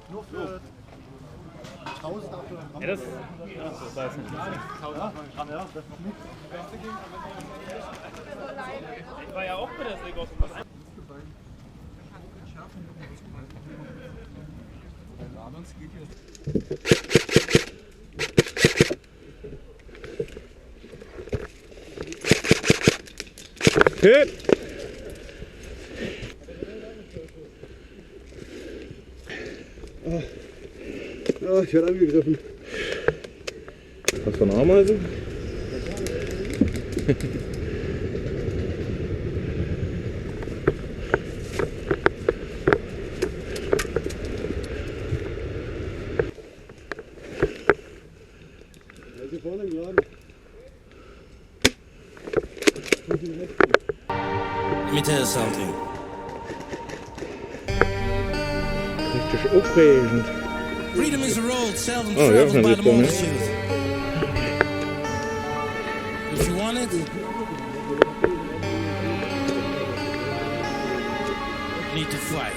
Nur für 1000 ja, das weiß nicht. 1000 Gramm, ja, das noch nicht. Ich war ja auch bei der Segos. Hit! Oh, ich werde angegriffen. Was für eine Ameise? Ja, sie vorne gerade. Let me tell you something. Richtig aufregend. Freedom is a road seldom Oh, ja, traveled kann by ich the doch, ne? multitude. If you want it, you need to fight.